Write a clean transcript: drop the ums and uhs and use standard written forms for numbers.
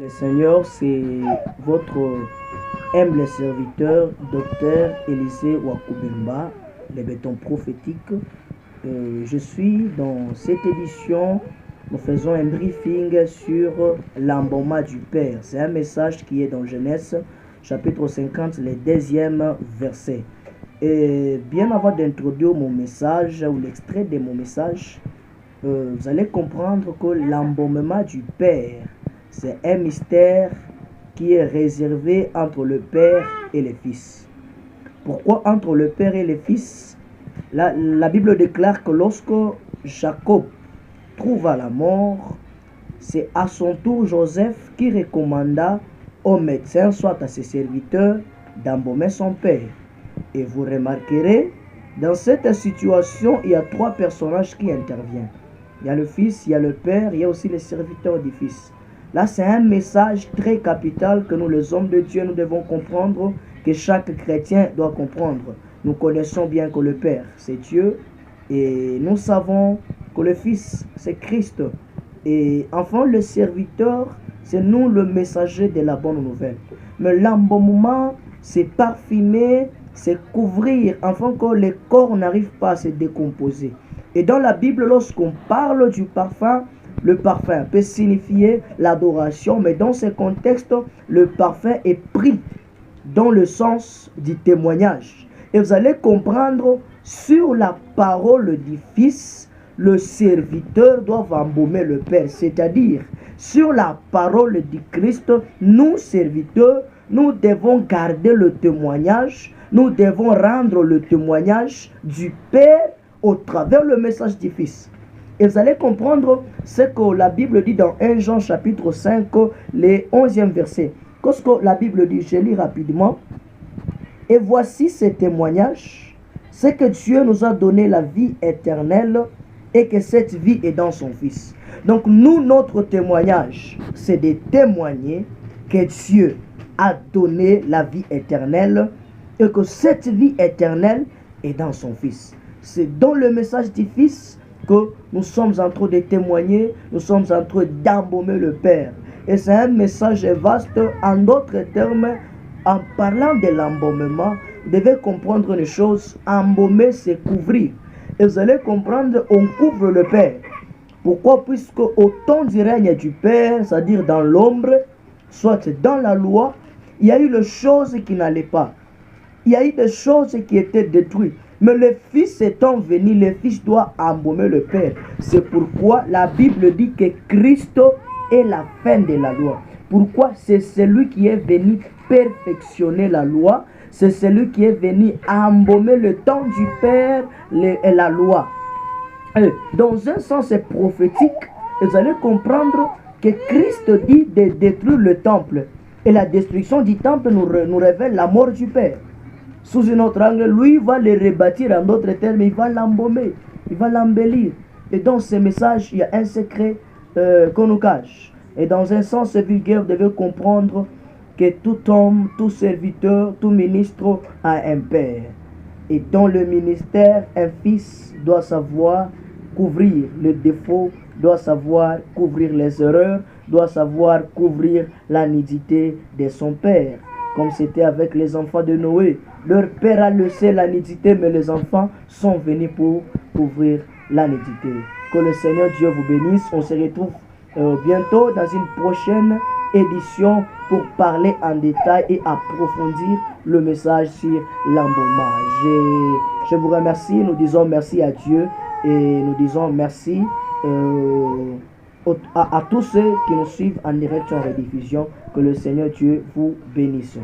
Le Seigneur, c'est votre humble serviteur, docteur Élysée Wakubemba, les bétons prophétiques. Je suis dans cette édition, nous faisons un briefing sur l'embaumement du Père. C'est un message qui est dans Genèse, chapitre 50, le 2e verset. Et bien avant d'introduire mon message ou l'extrait de mon message, vous allez comprendre que l'embaumement du Père, c'est un mystère qui est réservé entre le Père et le Fils. Pourquoi entre le Père et le Fils? La Bible déclare que lorsque Jacob trouva la mort, c'est à son tour Joseph qui recommanda aux médecins, soit à ses serviteurs, d'embaumer son Père. Et vous remarquerez, dans cette situation, il y a 3 personnages qui interviennent. Il y a le Fils, il y a le Père, il y a aussi les serviteurs du Fils. Là, c'est un message très capital que nous, les hommes de Dieu, nous devons comprendre, que chaque chrétien doit comprendre. Nous connaissons bien que le Père, c'est Dieu, et nous savons que le Fils, c'est Christ. Et enfin, le serviteur, c'est nous le messager de la bonne nouvelle. Mais l'embaumement, c'est parfumer, c'est couvrir, afin que le corps n'arrive pas à se décomposer. Et dans la Bible, lorsqu'on parle du parfum, le parfum peut signifier l'adoration, mais dans ce contexte, le parfum est pris dans le sens du témoignage. Et vous allez comprendre, sur la parole du Fils, le serviteur doit embaumer le Père. C'est-à-dire, sur la parole du Christ, nous, serviteurs, nous devons garder le témoignage, nous devons rendre le témoignage du Père au travers le message du Fils. Et vous allez comprendre ce que la Bible dit dans 1 Jean chapitre 5, le 11e verset. Qu'est-ce que la Bible dit? Je lis rapidement. Et voici ce témoignage, c'est que Dieu nous a donné la vie éternelle et que cette vie est dans son Fils. Donc nous, notre témoignage, c'est de témoigner que Dieu a donné la vie éternelle et que cette vie éternelle est dans son Fils. C'est dans le message du Fils que nous sommes en train de témoigner, nous sommes en train d'embaumer le Père. Et c'est un message vaste. En d'autres termes, en parlant de l'embaumement, vous devez comprendre une chose: embaumer, c'est couvrir. Et vous allez comprendre, on couvre le Père. Pourquoi? Puisque au temps du règne du Père, c'est-à-dire dans l'ombre, soit dans la loi, il y a eu des choses qui n'allaient pas. Il y a eu des choses qui étaient détruites. Mais le Fils étant venu, le Fils doit embaumer le Père. C'est pourquoi la Bible dit que Christ est la fin de la loi. Pourquoi? C'est celui qui est venu perfectionner la loi. C'est celui qui est venu embaumer le temps du Père et la loi. Et dans un sens prophétique, vous allez comprendre que Christ dit de détruire le temple. Et la destruction du temple nous révèle la mort du Père. Sous un autre angle, lui va le rebâtir, en d'autres termes, il va l'embaumer, il va l'embellir. Et dans ce message, il y a un secret qu'on nous cache. Et dans un sens vulgaire, vous devez comprendre que tout homme, tout serviteur, tout ministre a un Père. Et dans le ministère, un fils doit savoir couvrir les défauts, doit savoir couvrir les erreurs, doit savoir couvrir la nudité de son Père. Comme c'était avec les enfants de Noé. Leur père a laissé la nudité, mais les enfants sont venus pour couvrir la nudité. Que le Seigneur Dieu vous bénisse. On se retrouve bientôt dans une prochaine édition pour parler en détail et approfondir le message sur l'embaumement. Je vous remercie. Nous disons merci à Dieu et nous disons merci à tous ceux qui nous suivent en direct en rediffusion. Que le Seigneur Dieu vous bénisse.